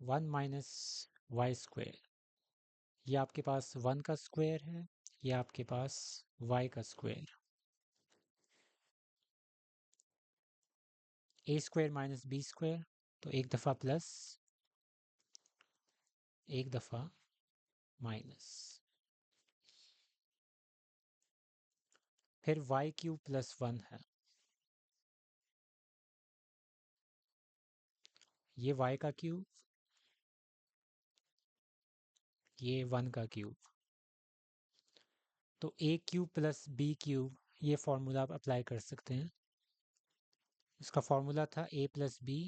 1 minus y square, ये आपके पास 1 का स्क्वायर है, ये आपके पास y का स्क्वायर। ए स्क्वायर माइनस बी स्क्वायर, तो एक दफ़ा प्लस, एक दफ़ा माइनस, फिर वाई क्यूब प्लस 1 है, ये y का क्यूब, ये 1 का क्यूब। तो a cube plus b cube, ये फॉर्मूला आप अप्लाई कर सकते हैं। इसका फॉर्मूला था a plus b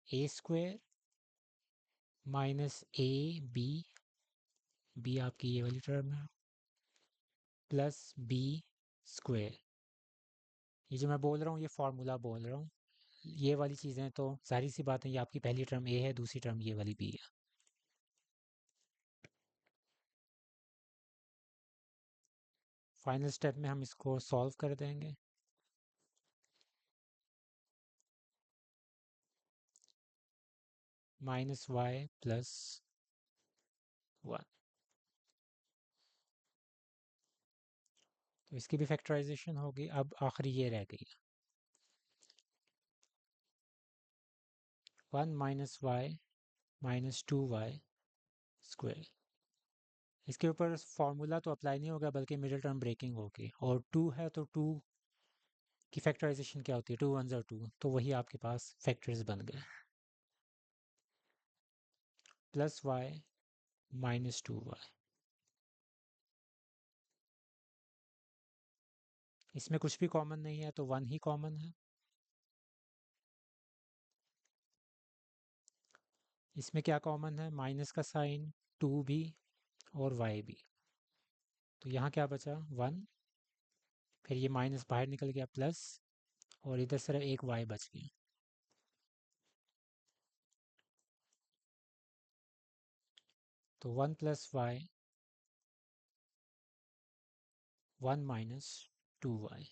a square minus a b, b आपकी ये वाली टर्म है, प्लस बी स्क्वायर। ये जो मैं बोल रहा हूँ ये फॉर्मूला बोल रहा हूँ, ये वाली चीज़ें तो सारी सी बातें, ये आपकी पहली टर्म ए है, दूसरी टर्म ये वाली बी है। फाइनल स्टेप में हम इसको सॉल्व कर देंगे। माइनस वाई प्लस 1, तो इसकी भी फैक्टराइजेशन होगी। अब आखिरी ये रह गई, 1 minus Y minus 2y square. इसके ऊपर फॉर्मूला तो अप्लाई नहीं होगा, बल्कि मिडिल टर्म ब्रेकिंग होगी, और 2 है तो 2 की फैक्टराइजेशन क्या होती है, 2 1 2, तो वही आपके पास फैक्टर्स बन गए, प्लस वाई माइनस 2y। इसमें कुछ भी कॉमन नहीं है, तो 1 ही कॉमन है। इसमें क्या कॉमन है, माइनस का साइन, 2 भी और y भी, तो यहाँ क्या बचा 1, फिर ये माइनस बाहर निकल गया प्लस, और इधर सिर्फ एक y बच गया। तो 1 प्लस वाई 1 माइनस 2y।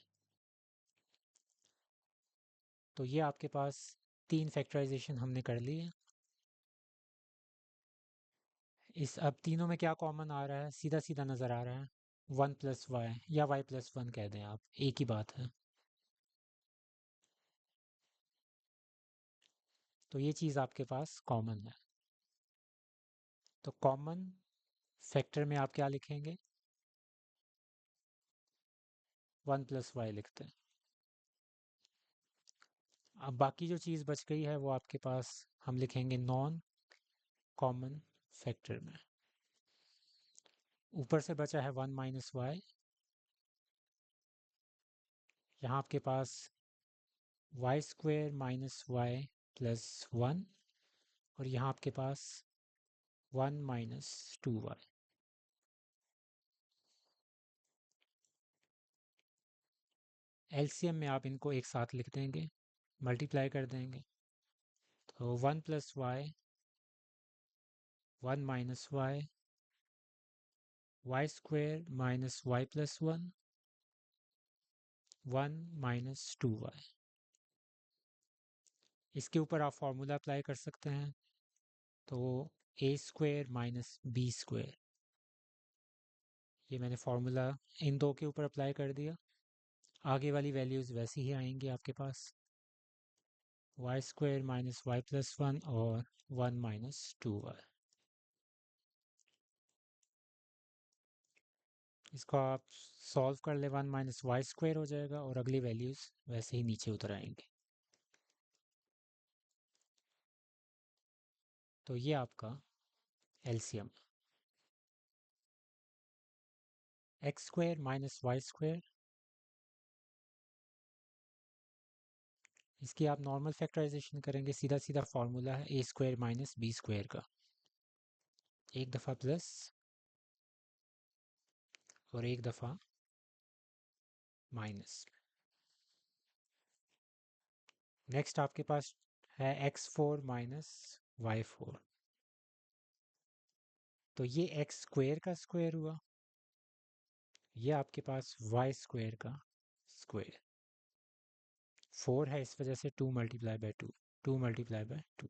तो ये आपके पास 3 फैक्टराइजेशन हमने कर ली है। इस अब तीनों में क्या कॉमन आ रहा है, सीधा सीधा नज़र आ रहा है, 1 प्लस वाई या y प्लस 1 कह दें आप, एक ही बात है। तो ये चीज़ आपके पास कॉमन है। तो कॉमन फैक्टर में आप क्या लिखेंगे, 1 प्लस वाई लिखते हैं। अब बाकी जो चीज़ बच गई है वो आपके पास हम लिखेंगे नॉन कॉमन फैक्टर में। ऊपर से बचा है 1 माइनस वाई, यहाँ आपके पास y square minus y plus 1, और यहाँ आपके पास 1 माइनस 2y। एलसीएम में आप इनको एक साथ लिख देंगे, मल्टीप्लाई कर देंगे, तो 1 plus y 1 minus y, y square minus y plus 1, 1 minus 2y। इसके ऊपर आप फॉर्मूला अप्लाई कर सकते हैं, तो ए स्क्वेयर माइनस बी स्क्वेयर, ये मैंने फार्मूला इन दो के ऊपर अप्लाई कर दिया। आगे वाली वैल्यूज़ वैसी ही आएंगी आपके पास, y square minus y plus 1 और 1 माइनस 2y। इसको आप सॉल्व कर ले, 1 माइनस वाई स्क्वेयर हो जाएगा, और अगली वैल्यूज़ वैसे ही नीचे उतर आएंगी। तो ये आपका LCM, x square minus y square, इसकी आप नॉर्मल फैक्टराइजेशन करेंगे, सीधा सीधा फार्मूला है a square minus b square का, एक दफ़ा प्लस और एक दफ़ा माइनस। नेक्स्ट आपके पास है x4 माइनस y4, तो ये एक्स स्क्वायर का स्क्वायर हुआ, ये आपके पास वाई स्क्वायर का स्क्वेयर। 4 है, इस वजह से 2 मल्टीप्लाई बाय 2, 2 मल्टीप्लाई बाय 2।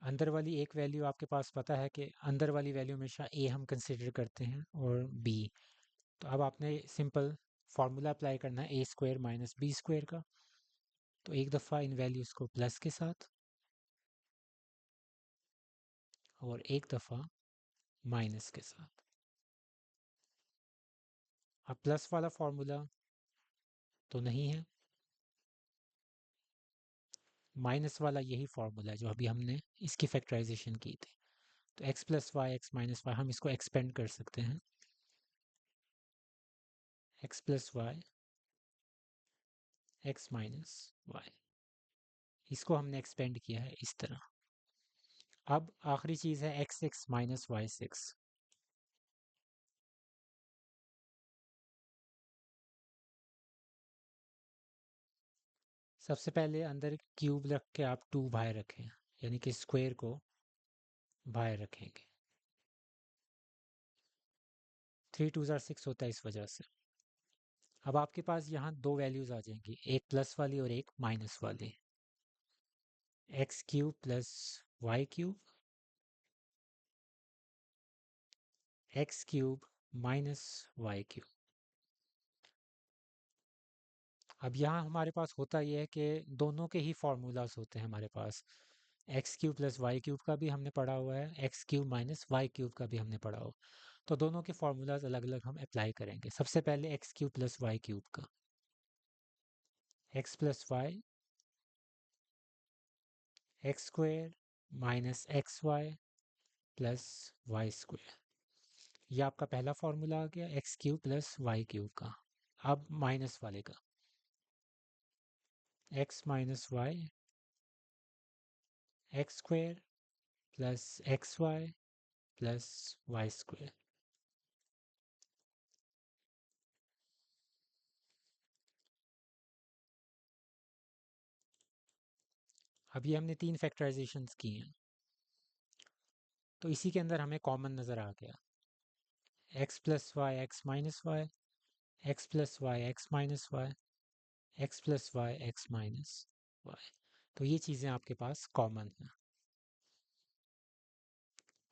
अंदर वाली एक वैल्यू आपके पास पता है कि अंदर वाली वैल्यू हमेशा ए हम कंसिडर करते हैं और बी। तो अब आपने सिंपल फार्मूला अप्लाई करना है a square minus b square का। तो एक दफ़ा इन वैल्यूज़ को प्लस के साथ और एक दफ़ा माइनस के साथ। अब प्लस वाला फार्मूला तो नहीं है, माइनस वाला यही फार्मूला है जो अभी हमने इसकी फैक्टराइजेशन की थी। तो x plus y x minus y हम इसको एक्सपेंड कर सकते हैं। x plus y x minus y, इसको हमने एक्सपेंड किया है इस तरह। अब आखिरी चीज़ है x six minus y six. सबसे पहले अंदर क्यूब रख के आप 2 बाहर रखें, यानी कि स्क्वायर को बाहर रखेंगे। 3 टू ज़ार 6 होता है इस वजह से। अब आपके पास यहाँ दो वैल्यूज़ आ जाएंगी, एक प्लस वाली और एक माइनस वाली। X cube plus y cube, x cube minus y cube. अब यहाँ हमारे पास होता यह है कि दोनों के ही फार्मूलाज होते हैं हमारे पास। X cube plus y cube का भी हमने पढ़ा हुआ है, x cube minus y cube का भी हमने पढ़ा हुआ। तो दोनों के फार्मूलाज अलग अलग हम अप्लाई करेंगे। सबसे पहले x cube plus y cube का, x plus y x square minus x y plus y square. ये आपका पहला फार्मूला आ गया x cube plus y cube का। अब माइनस वाले का, x minus y x square plus x y plus y square. अभी हमने 3 फैक्टराइजेशंस की हैं, तो इसी के अंदर हमें कॉमन नज़र आ गया x plus y x minus y, x plus y x minus y, x plus y x minus y. तो ये चीज़ें आपके पास कॉमन हैं।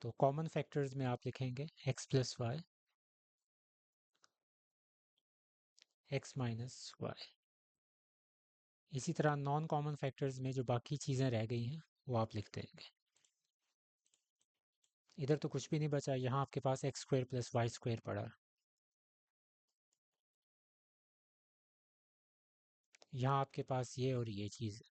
तो कॉमन फैक्टर्स में आप लिखेंगे x plus y x minus y. इसी तरह नॉन कॉमन फैक्टर्स में जो बाकी चीज़ें रह गई हैं वो आप लिख देंगे। इधर तो कुछ भी नहीं बचा, यहाँ आपके पास x square plus y square पड़ा, यहाँ आपके पास ये और ये चीज़।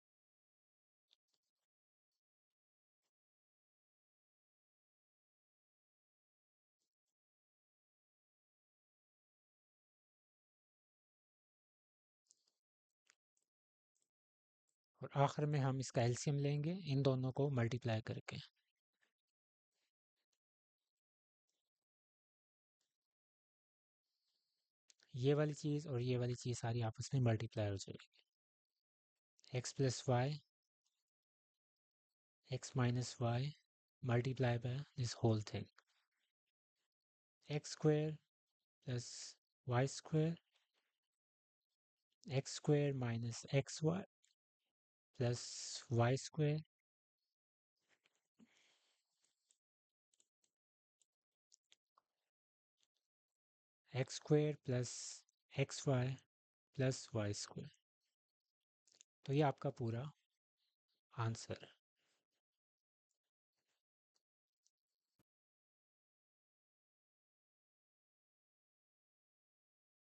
और आखिर में हम इसका एलसीएम लेंगे इन दोनों को मल्टीप्लाई करके। ये वाली चीज़ और ये वाली चीज़ सारी आपस में मल्टीप्लाई हो जाएगी। X plus y x minus y multiply by this whole thing, x square plus y square x square minus x y plus y square x square plus x y plus y square. तो ये आपका पूरा answer है।